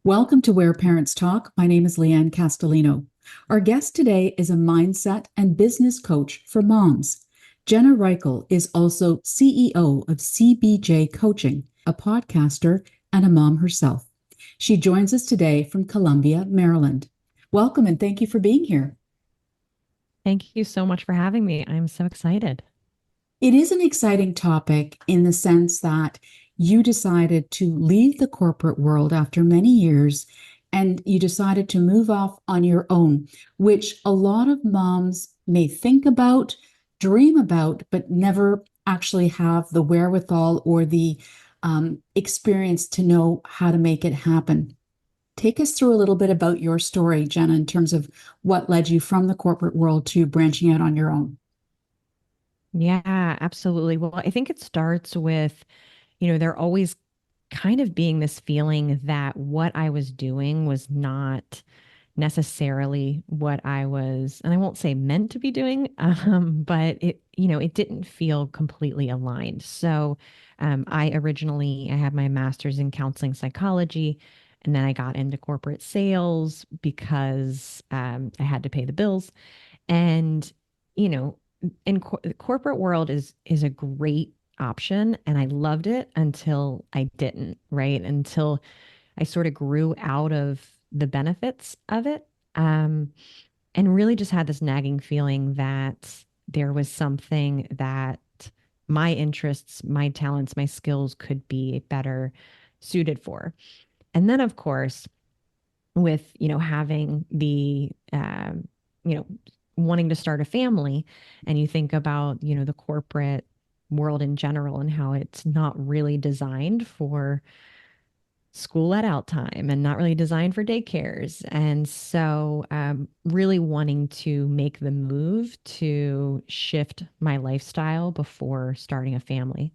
Welcome to Where Parents Talk. My name is Lianne Castelino. Our guest today is a mindset and business coach for moms. Jenna Rykiel is also CEO of CBJ Coaching, a podcaster and a mom herself. She joins us today from Columbia, Maryland. Welcome and thank you for being here. Thank you so much for having me. I'm so excited. It is an exciting topic in the sense that you decided to leave the corporate world after many years and you decided to move off on your own, which a lot of moms may think about, dream about, but never actually have the wherewithal or the experience to know how to make it happen. Take us through a little bit about your story, Jenna, in terms of what led you from the corporate world to branching out on your own. Yeah, absolutely. Well, I think it starts with, there always kind of being this feeling that what I was doing was not necessarily what I was, and I won't say meant to be doing, but it didn't feel completely aligned. So, I had my master's in counseling psychology, and then I got into corporate sales because I had to pay the bills. And, you know, the corporate world is a great option, and I loved it until I didn't, right? Until I sort of grew out of the benefits of it. Um, and really just had this nagging feeling that there was something that my interests, my talents, my skills could be better suited for. And then, of course, with having the you know wanting to start a family, and you think about the corporate world in general and how it's not really designed for school let out time and not really designed for daycares. And so, really wanting to make the move to shift my lifestyle before starting a family.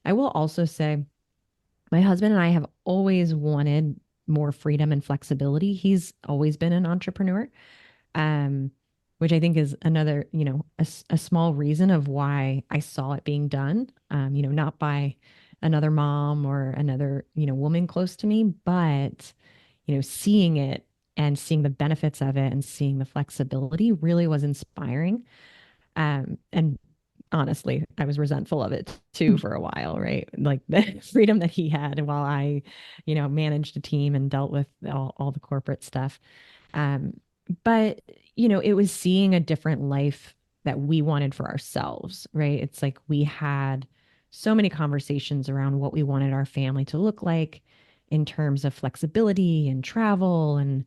I will also say my husband and I have always wanted more freedom and flexibility. He's always been an entrepreneur, um, which I think is another, a small reason of why I saw it being done, not by another mom or another, woman close to me, but, seeing it and seeing the benefits of it and seeing the flexibility really was inspiring. And honestly, I was resentful of it too for a while, right? Like the freedom that he had while I, managed a team and dealt with all the corporate stuff. Um, but, it was seeing a different life that we wanted for ourselves, right? It's like we had so many conversations around what we wanted our family to look like in terms of flexibility and travel and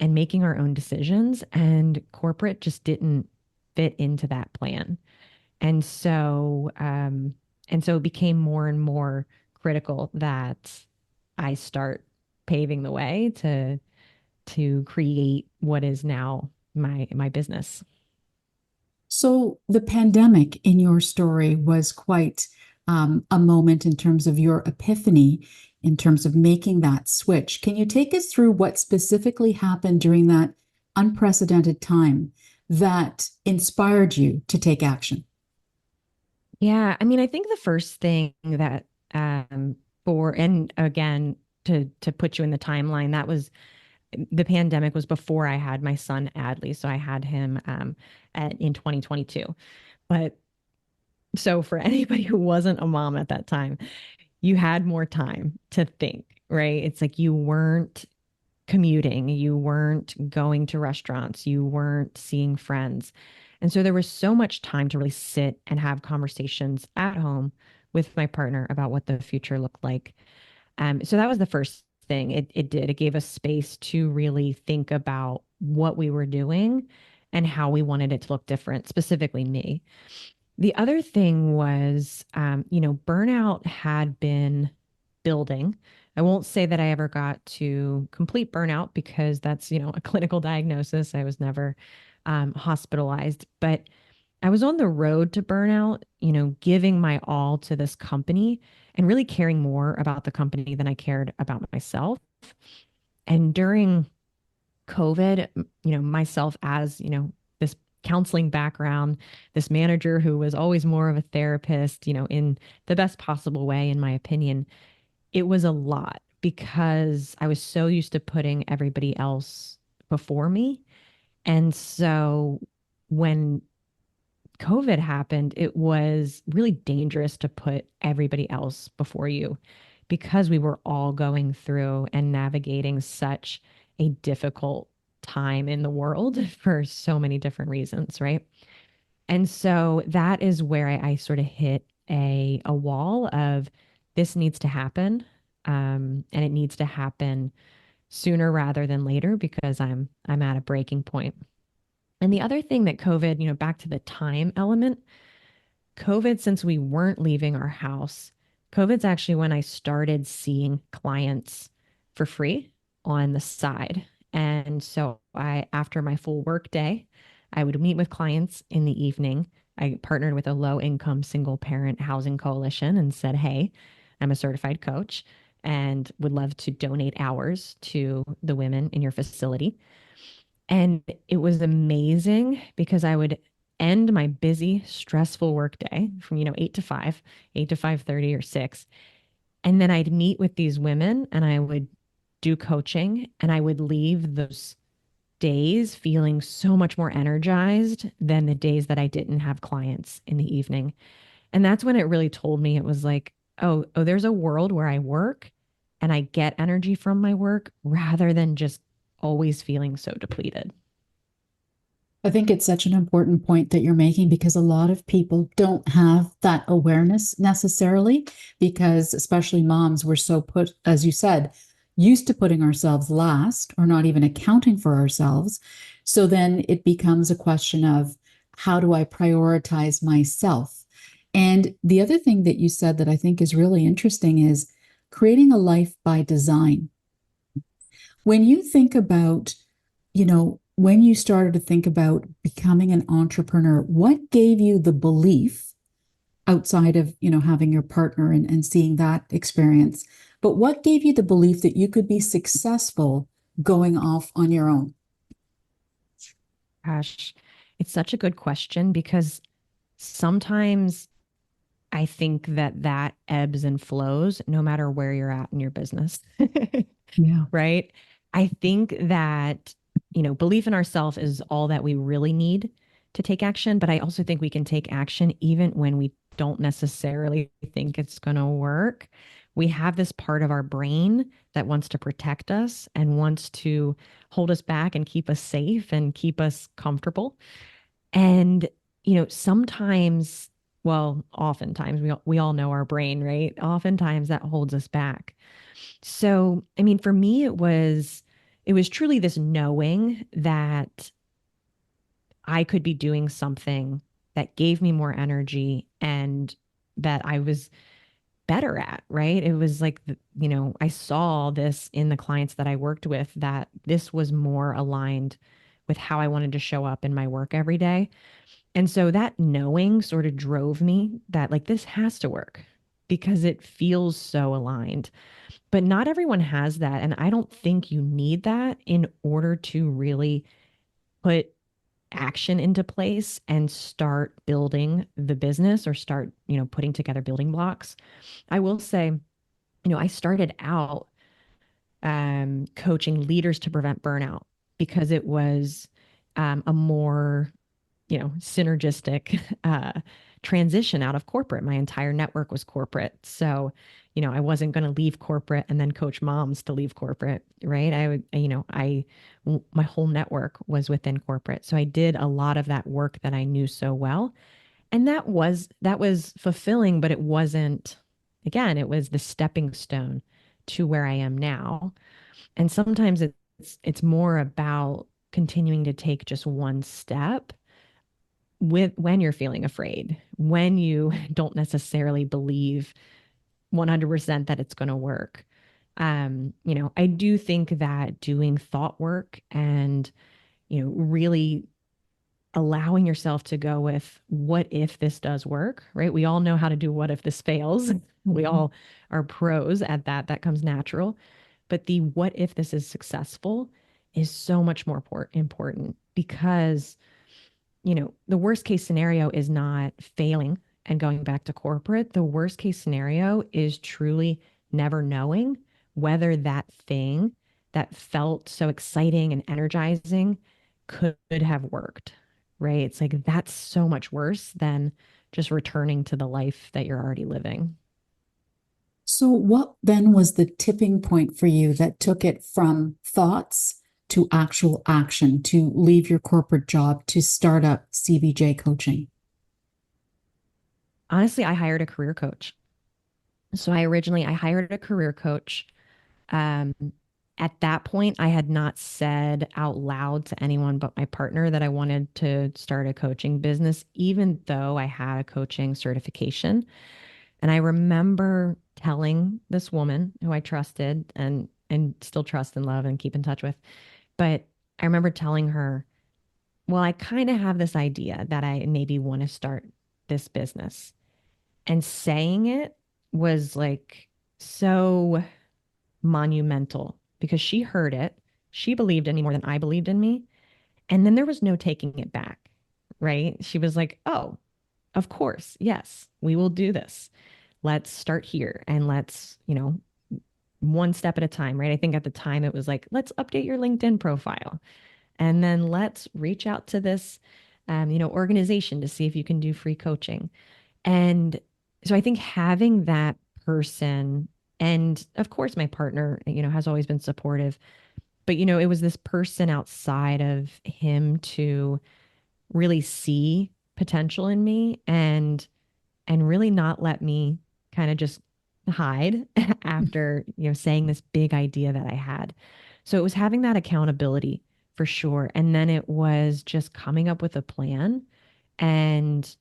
making our own decisions. And corporate just didn't fit into that plan. And so, it became more and more critical that I start paving the way to create what is now my business. So, the pandemic in your story was quite a moment in terms of your epiphany, in terms of making that switch. Can you take us through what specifically happened during that unprecedented time that inspired you to take action? Yeah, I mean, I think the first thing that for and again to put you in the timeline, that was the pandemic was before I had my son Adley, so I had him in 2022. But so for anybody who wasn't a mom at that time, you had more time to think, right? It's like you weren't commuting, you weren't going to restaurants, you weren't seeing friends. And so there was so much time to really sit and have conversations at home with my partner about what the future looked like. So that was the first thing it did. It gave us space to really think about what we were doing and how we wanted it to look different, specifically me. The other thing was, burnout had been building. I won't say that I ever got to complete burnout because that's, a clinical diagnosis. I was never hospitalized, but I was on the road to burnout, giving my all to this company and really caring more about the company than I cared about myself. And during COVID, myself as, this counseling background, this manager who was always more of a therapist, in the best possible way, in my opinion, it was a lot because I was so used to putting everybody else before me. And so when COVID happened, it was really dangerous to put everybody else before you because we were all going through and navigating such a difficult time in the world for so many different reasons, right? And so that is where I sort of hit a wall of this needs to happen. And it needs to happen sooner rather than later because I'm at a breaking point. And the other thing that COVID, back to the time element, COVID, since we weren't leaving our house, COVID's actually when I started seeing clients for free on the side. And so after my full work day, I would meet with clients in the evening. I partnered with a low income single parent housing coalition and said, hey, I'm a certified coach and would love to donate hours to the women in your facility. And it was amazing because I would end my busy, stressful workday from, 8 to 5, 8 to 5:30 or 6. And then I'd meet with these women and I would do coaching and I would leave those days feeling so much more energized than the days that I didn't have clients in the evening. And that's when it really told me it was like, oh, there's a world where I work and I get energy from my work rather than just always feeling so depleted. I think it's such an important point that you're making because a lot of people don't have that awareness necessarily because especially moms, we're so put, as you said, used to putting ourselves last or not even accounting for ourselves. So then it becomes a question of how do I prioritize myself? And the other thing that you said that I think is really interesting is creating a life by design. When you think about, when you started to think about becoming an entrepreneur, what gave you the belief outside of, having your partner and seeing that experience, but what gave you the belief that you could be successful going off on your own? Gosh, it's such a good question because sometimes I think that ebbs and flows no matter where you're at in your business. Yeah. Right? I think that, belief in ourselves is all that we really need to take action. But I also think we can take action even when we don't necessarily think it's going to work. We have this part of our brain that wants to protect us and wants to hold us back and keep us safe and keep us comfortable. And, sometimes, well, oftentimes we all know our brain, right? Oftentimes that holds us back. So, I mean, for me, it was truly this knowing that I could be doing something that gave me more energy and that I was better at, right? It was like, I saw this in the clients that I worked with that this was more aligned with how I wanted to show up in my work every day. And so that knowing sort of drove me that like this has to work because it feels so aligned. But not everyone has that. And I don't think you need that in order to really put action into place and start building the business or start, putting together building blocks. I will say, I started out coaching leaders to prevent burnout because it was a more synergistic transition out of corporate. My entire network was corporate. So, I wasn't going to leave corporate and then coach moms to leave corporate, right? I would, my whole network was within corporate. So I did a lot of that work that I knew so well. And that was fulfilling, but it wasn't, again, it was the stepping stone to where I am now. And sometimes it's more about continuing to take just one step with when you're feeling afraid, when you don't necessarily believe 100% that it's going to work. I do think that doing thought work and, really allowing yourself to go with what if this does work, right? We all know how to do what if this fails. We Mhm. all are pros at that. That comes natural. But the what if this is successful is so much more important because the worst case scenario is not failing and going back to corporate. The worst case scenario is truly never knowing whether that thing that felt so exciting and energizing could have worked, right? It's like that's so much worse than just returning to the life that you're already living. So, what then was the tipping point for you that took it from thoughts to actual action to leave your corporate job to start up CBJ coaching? Honestly, I hired a career coach. So I hired a career coach. Um, at that point, I had not said out loud to anyone but my partner that I wanted to start a coaching business, even though I had a coaching certification. And I remember telling this woman who I trusted and still trust and love and keep in touch with, but I remember telling her, well, I kind of have this idea that I maybe want to start this business. And saying it was like so monumental because she heard it. She believed in me more than I believed in me. And then there was no taking it back, right? She was like, oh, of course, yes, we will do this. Let's start here and let's, one step at a time, right? I think at the time it was like, let's update your LinkedIn profile and then let's reach out to this, organization to see if you can do free coaching. And so I think having that person, and of course my partner, has always been supportive, but it was this person outside of him to really see potential in me and really not let me kind of just hide after, saying this big idea that I had. So it was having that accountability for sure. And then it was just coming up with a plan and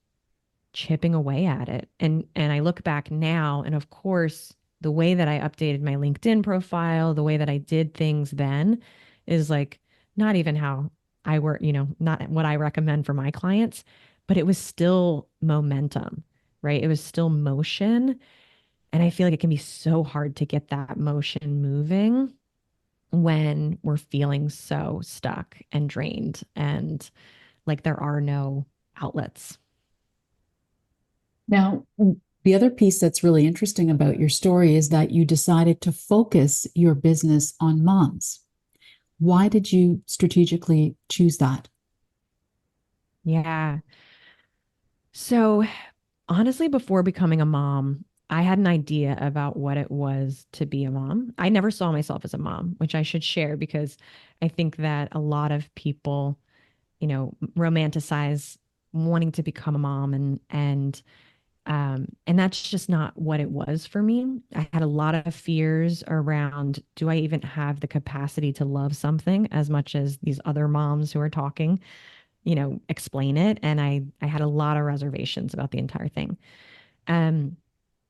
chipping away at it. And I look back now, and of course, the way that I updated my LinkedIn profile, the way that I did things then is like not even how I work, not what I recommend for my clients, but it was still momentum, right? It was still motion. And I feel like it can be so hard to get that motion moving when we're feeling so stuck and drained and like there are no outlets. Now, the other piece that's really interesting about your story is that you decided to focus your business on moms. Why did you strategically choose that? Yeah. So honestly, before becoming a mom, I had an idea about what it was to be a mom. I never saw myself as a mom, which I should share because I think that a lot of people, romanticize wanting to become a mom and that's just not what it was for me. I had a lot of fears around, do I even have the capacity to love something as much as these other moms who are talking, explain it. And I had a lot of reservations about the entire thing. Um,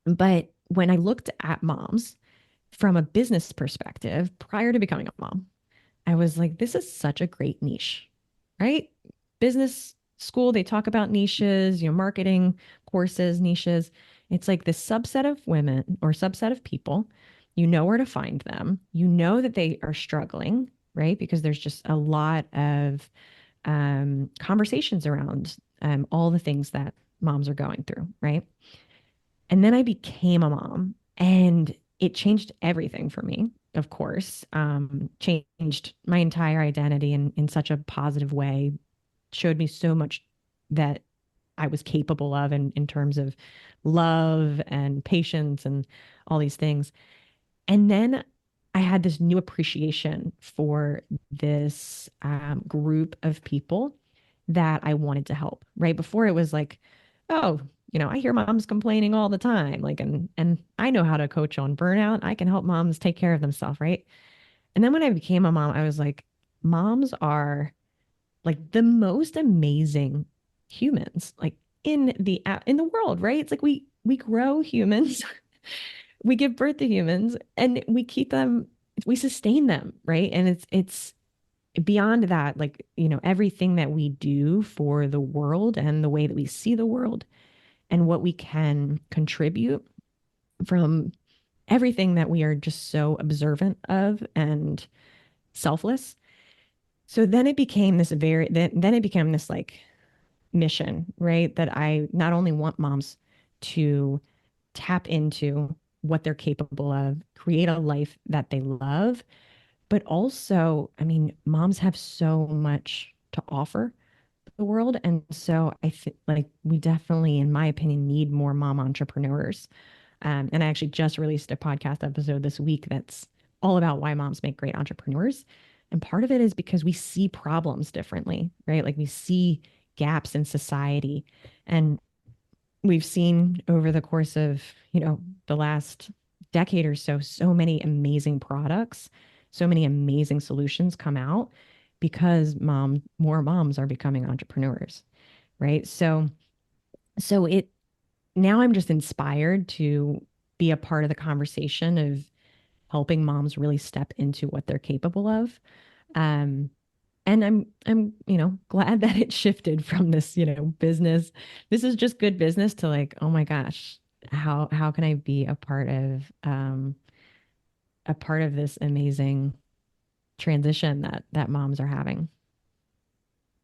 but when I looked at moms from a business perspective prior to becoming a mom, I was like, this is such a great niche, right? Business school, they talk about niches, marketing courses, niches. It's like this subset of women or subset of people. You know where to find them. You know that they are struggling, right? Because there's just a lot of conversations around all the things that moms are going through, right? And then I became a mom and it changed everything for me, of course. Changed my entire identity in such a positive way, showed me so much that I was capable of in terms of love and patience and all these things. And then I had this new appreciation for this group of people that I wanted to help. Right before it was like, oh, I hear moms complaining all the time, like, and I know how to coach on burnout. I can help moms take care of themselves, right? And then when I became a mom, I was like, moms are like the most amazing humans, like in the world, right? It's like we grow humans we give birth to humans and we keep them, we sustain them, right? And it's beyond that, like, everything that we do for the world and the way that we see the world and what we can contribute from everything that we are just so observant of and selfless. So then it became then it became this like mission, right? That I not only want moms to tap into what they're capable of, create a life that they love. But also, I mean, moms have so much to offer the world. And so I think like we definitely, in my opinion, need more mom entrepreneurs. And I actually just released a podcast episode this week that's all about why moms make great entrepreneurs. And part of it is because we see problems differently, right? Like we see gaps in society. And we've seen over the course of, the last decade or so, so many amazing products, so many amazing solutions come out because more moms are becoming entrepreneurs, right? So it now I'm just inspired to be a part of the conversation of helping moms really step into what they're capable of. Um, and I'm, glad that it shifted from this, business. This is just good business to like, oh my gosh, how can I be a part of this amazing transition that moms are having?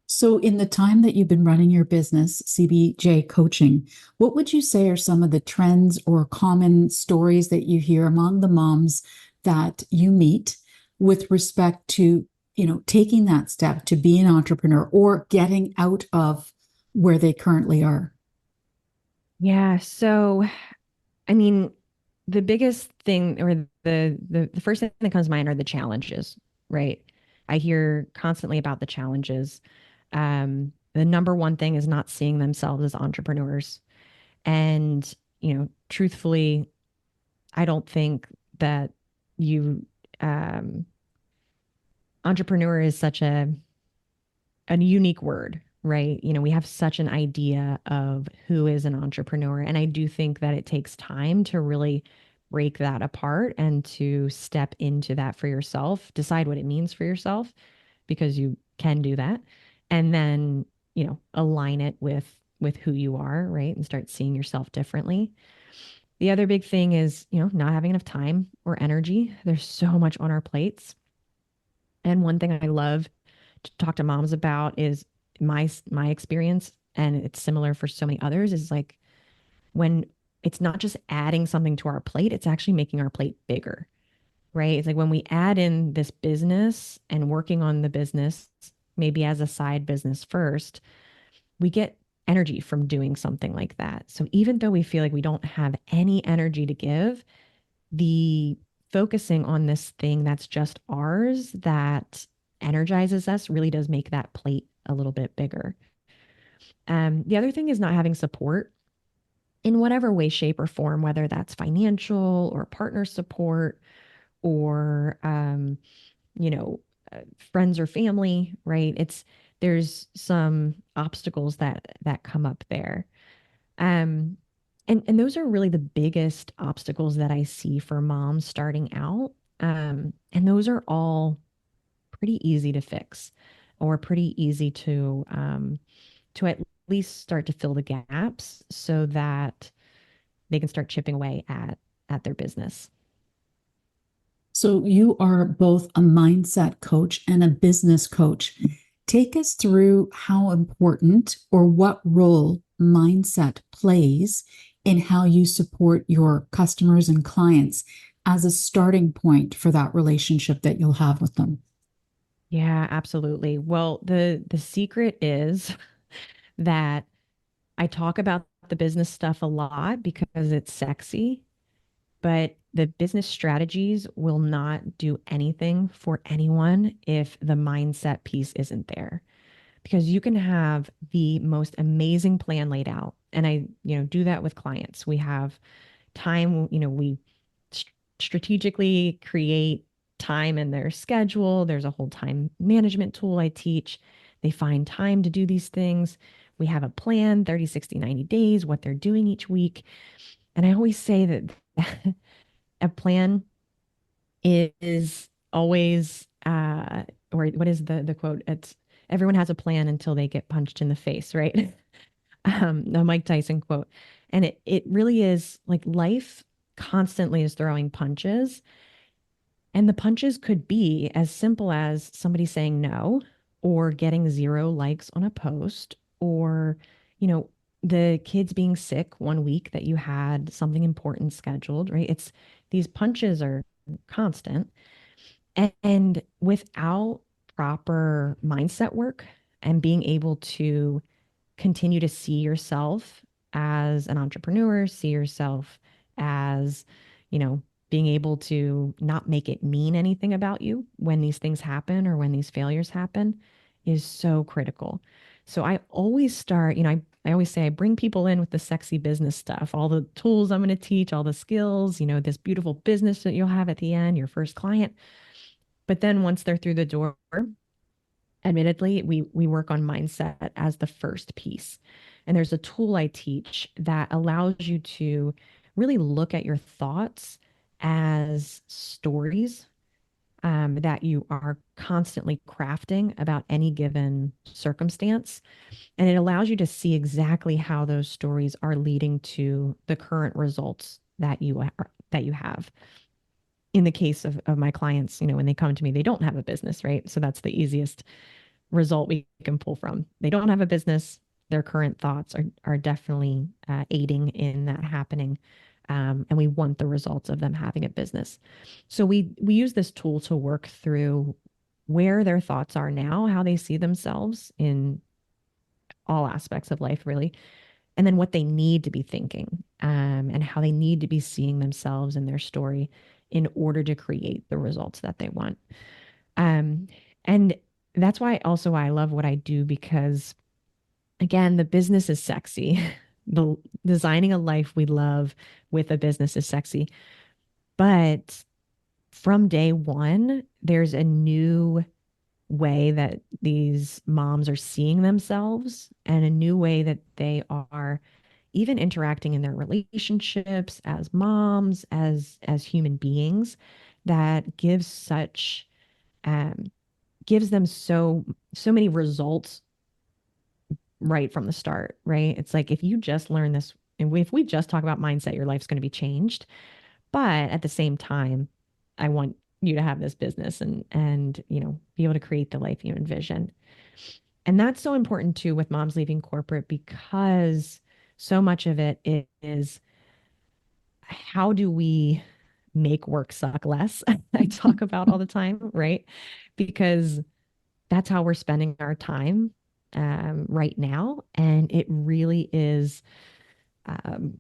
So, in the time that you've been running your business, CBJ Coaching, what would you say are some of the trends or common stories that you hear among the moms that you meet with respect to, taking that step to be an entrepreneur or getting out of where they currently are? Yeah. So, I mean, the biggest thing or the first thing that comes to mind are the challenges, right? I hear constantly about the challenges. The number one thing is not seeing themselves as entrepreneurs. And, truthfully, I don't think that you um entrepreneur is such a unique word, right? We have such an idea of who is an entrepreneur. And I do think that it takes time to really break that apart and to step into that for yourself, decide what it means for yourself, because you can do that. And then, align it with who you are, right? And start seeing yourself differently. The other big thing is, not having enough time or energy. There's so much on our plates. And one thing I love to talk to moms about is my experience, and it's similar for so many others, is like when it's not just adding something to our plate, it's actually making our plate bigger, right? It's like when we add in this business and working on the business, maybe as a side business first, we get energy from doing something like that. So even though we feel like we don't have any energy to give, the focusing on this thing that's just ours that energizes us really does make that plate a little bit bigger. The other thing is not having support in whatever way, shape, or form, whether that's financial or partner support or, you know, friends or family, right? There's some obstacles that come up there. Um, and those are really the biggest obstacles that I see for moms starting out. And those are all pretty easy to fix or pretty easy to at least start to fill the gaps so that they can start chipping away at their business. So, you are both a mindset coach and a business coach. Take us through how important or what role mindset plays in how you support your customers and clients as a starting point for that relationship that you'll have with them. Yeah, absolutely. Well, the secret is that I talk about the business stuff a lot because it's sexy, but the business strategies will not do anything for anyone if the mindset piece isn't there. Because you can have the most amazing plan laid out. And I, do that with clients. We have time, we strategically create time in their schedule. There's a whole time management tool I teach. They find time to do these things. We have a plan, 30, 60, 90 days, what they're doing each week. And I always say that a plan is always, or what is the quote? It's everyone has a plan until they get punched in the face, right? The Mike Tyson quote. And it really is like life constantly is throwing punches. And the punches could be as simple as somebody saying no, or getting 0 likes on a post, or, you know, the kids being sick one week that you had something important scheduled, right? It's these punches are constant. And without proper mindset work and being able to continue to see yourself as an entrepreneur, see yourself as, you know, being able to not make it mean anything about you when these things happen or when these failures happen is so critical. So I always start, I always say I bring people in with the sexy business stuff, all the tools I'm going to teach, all the skills, this beautiful business that you'll have at the end, your first client. But then once they're through the door, admittedly, we work on mindset as the first piece. And there's a tool I teach that allows you to really look at your thoughts as stories that you are constantly crafting about any given circumstance. And it allows you to see exactly how those stories are leading to the current results that you have. In the case of my clients, when they come to me, they don't have a business, right? So that's the easiest result we can pull from. They don't have a business. Their current thoughts are definitely aiding in that happening. And we want the results of them having a business. So we use this tool to work through where their thoughts are now, how they see themselves in all aspects of life, really, and then what they need to be thinking, and how they need to be seeing themselves in their story in order to create the results that they want. Um, and that's why also I love what I do, because again, the business is sexy. The designing a life we love with a business is sexy. But from day one, there's a new way that these moms are seeing themselves and a new way that they are even interacting in their relationships as moms, as human beings, that um, gives them so many results right from the start, right? It's like if you just learn this, and if we just talk about mindset, your life's going to be changed. But at the same time, I want you to have this business and be able to create the life you envision. And that's so important too with moms leaving corporate, because so much of it is how do we make work suck less? I talk about all the time, right? Because that's how we're spending our time right now. And it really is, um,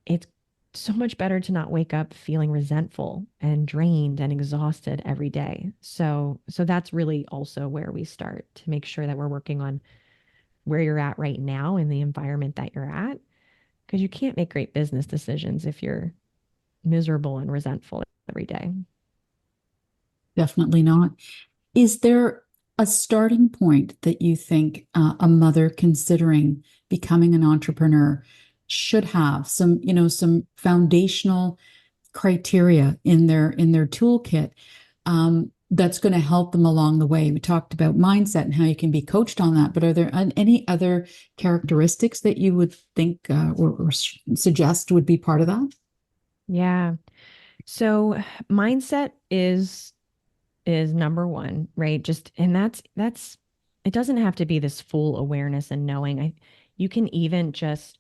it's so much better to not wake up feeling resentful and drained and exhausted every day. So that's really also where we start to make sure that we're working on where you're at right now in the environment that you're at. Because you can't make great business decisions if you're miserable and resentful every day. Definitely not. Is there a starting point that you think a mother considering becoming an entrepreneur should have some foundational criteria in their toolkit that's going to help them along the way? We talked about mindset and how you can be coached on that, but are there any other characteristics that you would think or suggest would be part of that? Yeah. So mindset is number one, right? Just and that's it doesn't have to be this full awareness and knowing. You can even just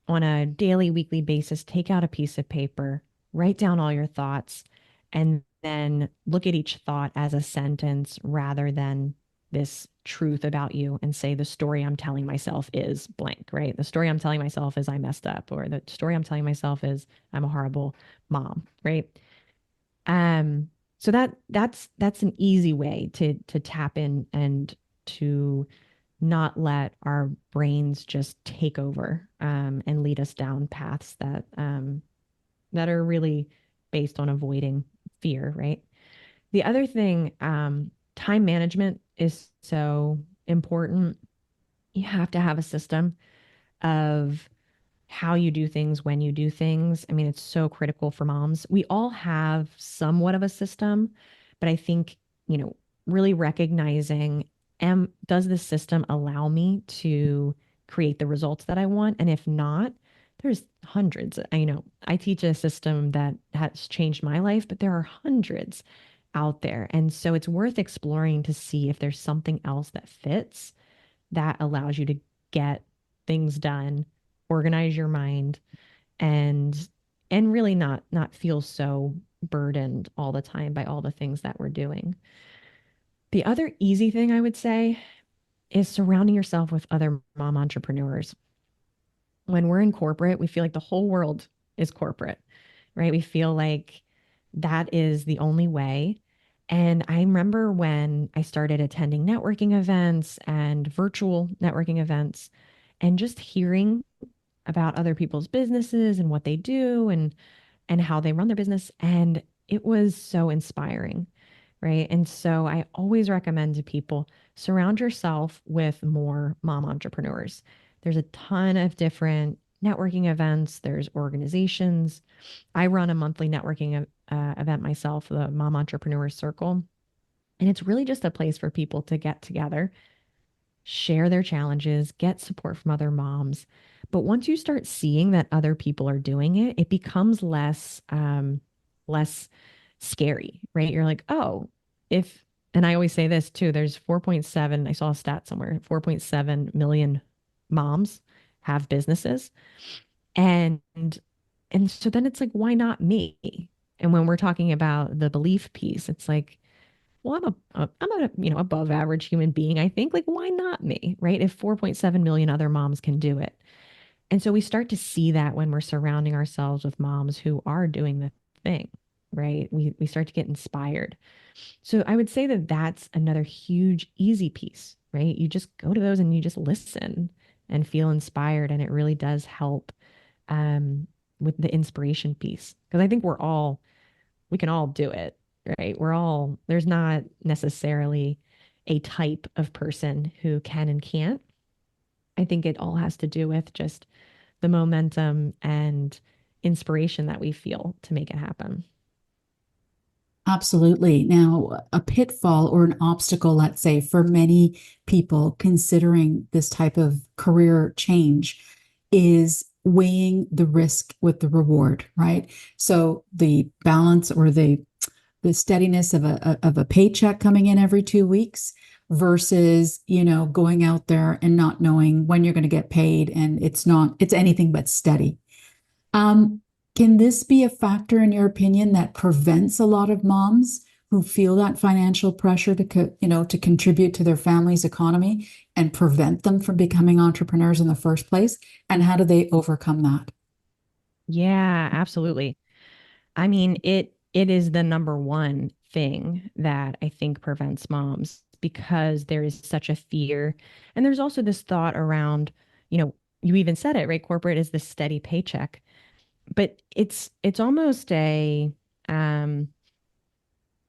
on a daily, weekly basis, take out a piece of paper, write down all your thoughts, and then look at each thought as a sentence rather than this truth about you, and say, the story I'm telling myself is blank, right? The story I'm telling myself is I messed up, or the story I'm telling myself is I'm a horrible mom, right? Um, so that's an easy way to tap in and to not let our brains just take over and lead us down paths that are really based on avoiding fear, right? The other thing, time management is so important. You have to have a system of how you do things, when you do things. I mean, it's so critical for moms. We all have somewhat of a system, but I think, really recognizing, does this system allow me to create the results that I want? And if not, there's hundreds. I teach a system that has changed my life, but there are hundreds out there. And so it's worth exploring to see if there's something else that fits that allows you to get things done, organize your mind, and really not feel so burdened all the time by all the things that we're doing. The other easy thing I would say is surrounding yourself with other mom entrepreneurs. When we're in corporate, we feel like the whole world is corporate, right? We feel like that is the only way. And I remember when I started attending networking events and virtual networking events and just hearing about other people's businesses and what they do and how they run their business, and it was so inspiring, right? And so I always recommend to people, surround yourself with more mom entrepreneurs. There's a ton of different networking events, there's organizations. I run a monthly networking event myself, the Mom Entrepreneur Circle. And it's really just a place for people to get together, share their challenges, get support from other moms. But once you start seeing that other people are doing it, it becomes less scary, right? You're like, oh, if, and I always say this too, there's 4.7, I saw a stat somewhere, 4.7 million moms have businesses. And and so then it's like, why not me? And when we're talking about the belief piece, it's like, well, I'm a above average human being. I think, like, why not me, right? If 4.7 million other moms can do it, and so we start to see that when we're surrounding ourselves with moms who are doing the thing, right? We start to get inspired. So I would say that that's another huge easy piece, right? You just go to those and you just listen and feel inspired, and it really does help um, with the inspiration piece, because I think we can all do it, right? There's not necessarily a type of person who can and can't. I think it all has to do with just the momentum and inspiration that we feel to make it happen. Absolutely. Now, a pitfall or an obstacle, let's say, for many people considering this type of career change is weighing the risk with the reward, right? So the balance or the steadiness of a paycheck coming in every 2 weeks versus, going out there and not knowing when you're going to get paid, and it's anything but steady. Um, can this be a factor, in your opinion, that prevents a lot of moms who feel that financial pressure to contribute to their family's economy and prevent them from becoming entrepreneurs in the first place? And how do they overcome that? Yeah, absolutely. I mean, it is the number one thing that I think prevents moms, because there is such a fear. And there's also this thought around, you even said it, right? Corporate is the steady paycheck. But it's almost um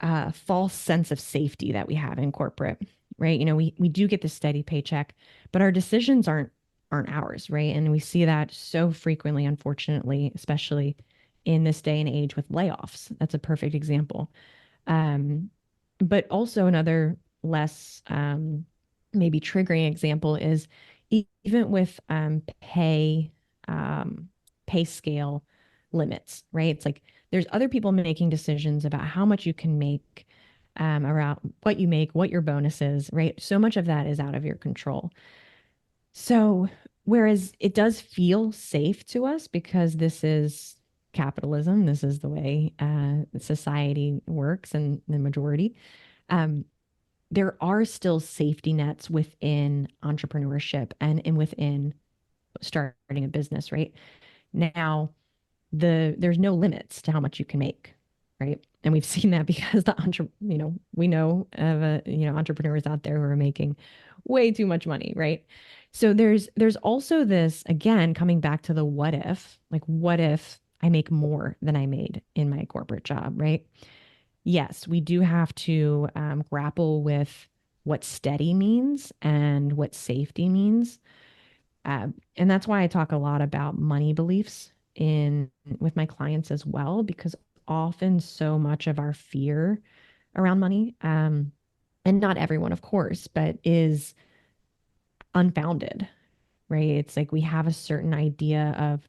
a false sense of safety that we have in corporate, right? We do get the steady paycheck, but our decisions aren't ours, right? And we see that so frequently, unfortunately, especially in this day and age with layoffs. That's a perfect example. Um, but also another less maybe triggering example is even with pay scale limits, right? It's like there's other people making decisions about how much you can make, around what you make, what your bonus is, right? So much of that is out of your control. So, whereas it does feel safe to us because this is capitalism, this is the way society works, and the majority, um, there are still safety nets within entrepreneurship and within starting a business, right? Now, there's no limits to how much you can make, right? And we've seen that because we know of entrepreneurs out there who are making way too much money, right? So there's also this, again, coming back to the what if, like, what if I make more than I made in my corporate job, right? Yes, we do have to grapple with what steady means and what safety means, and that's why I talk a lot about money beliefs in with my clients as well, because often so much of our fear around money, and not everyone, of course, but is unfounded, right? It's like we have a certain idea of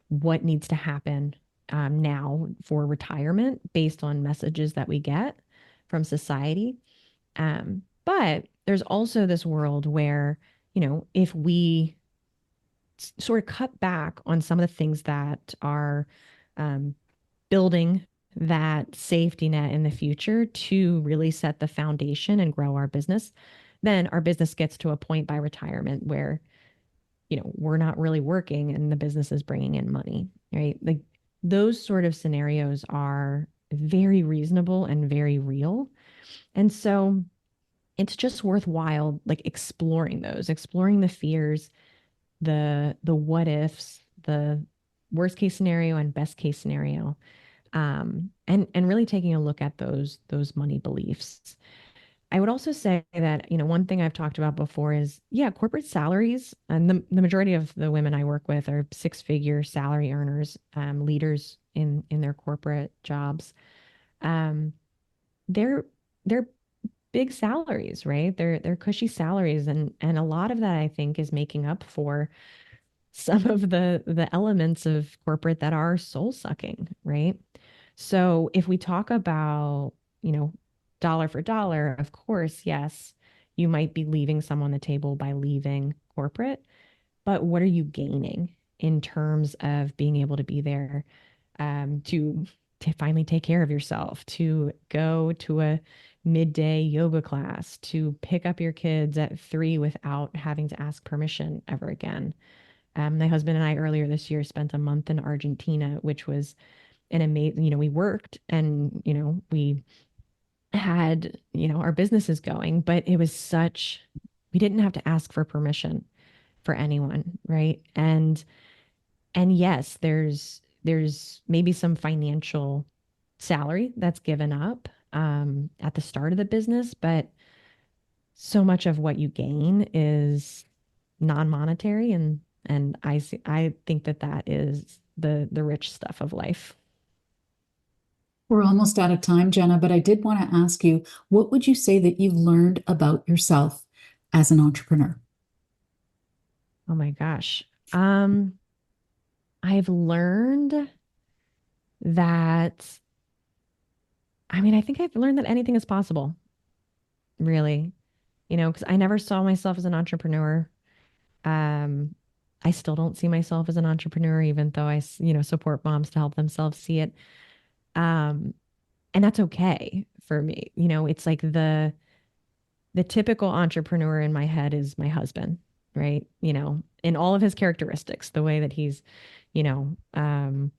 what needs to happen now for retirement based on messages that we get from society. But there's also this world where, if we sort of cut back on some of the things that are um, building that safety net in the future to really set the foundation and grow our business, then our business gets to a point by retirement where, we're not really working and the business is bringing in money, right? Like those sort of scenarios are very reasonable and very real. And so it's just worthwhile like exploring the fears, the what ifs, the worst case scenario and best case scenario, and really taking a look at those money beliefs. I would also say that, one thing I've talked about before is, yeah, corporate salaries, and the majority of the women I work with are six-figure salary earners, leaders in their corporate jobs. Um, they're they're big salaries, right? They're cushy salaries, and a lot of that I think is making up for some of the elements of corporate that are soul sucking, right? So if we talk about, you know, dollar for dollar, of course, yes, you might be leaving some on the table by leaving corporate, but what are you gaining in terms of being able to be there, to finally take care of yourself, to go to a midday yoga class, to pick up your kids at 3 without having to ask permission ever again. My husband and I earlier this year spent a month in Argentina, which was an amazing, we worked and, we had, our businesses going, but it was we didn't have to ask for permission for anyone. Right. And yes, there's maybe some financial salary that's given up, at the start of the business, but so much of what you gain is non-monetary, and I think that is the rich stuff of life. We're almost out of time, Jenna, but I did want to ask you, what would you say that you've learned about yourself as an entrepreneur? Oh my gosh. Um, I've learned that, I think I've learned that anything is possible, really, because I never saw myself as an entrepreneur. Um, I still don't see myself as an entrepreneur, even though support moms to help themselves see it. Um, and that's okay for me. It's like the typical entrepreneur in my head is my husband, right? In all of his characteristics, the way that he's, you know, um,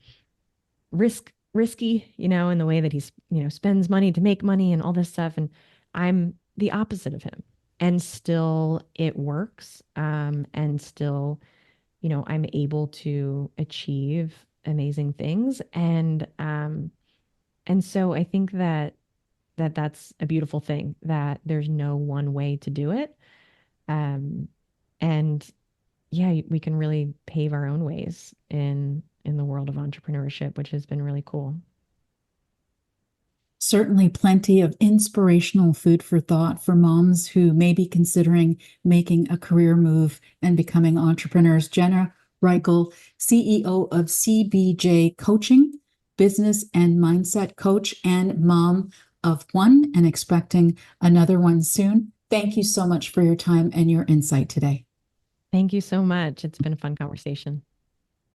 risky, in the way that he's, spends money to make money and all this stuff. And I'm the opposite of him. And still it works. And still, I'm able to achieve amazing things. And so I think that's a beautiful thing, that there's no one way to do it. Um, and yeah, we can really pave our own ways in the world of entrepreneurship, which has been really cool. Certainly plenty of inspirational food for thought for moms who may be considering making a career move and becoming entrepreneurs. Jenna Rykiel, CEO of CBJ Coaching, business and mindset coach, and mom of one and expecting another one soon. Thank you so much for your time and your insight today. Thank you so much. It's been a fun conversation.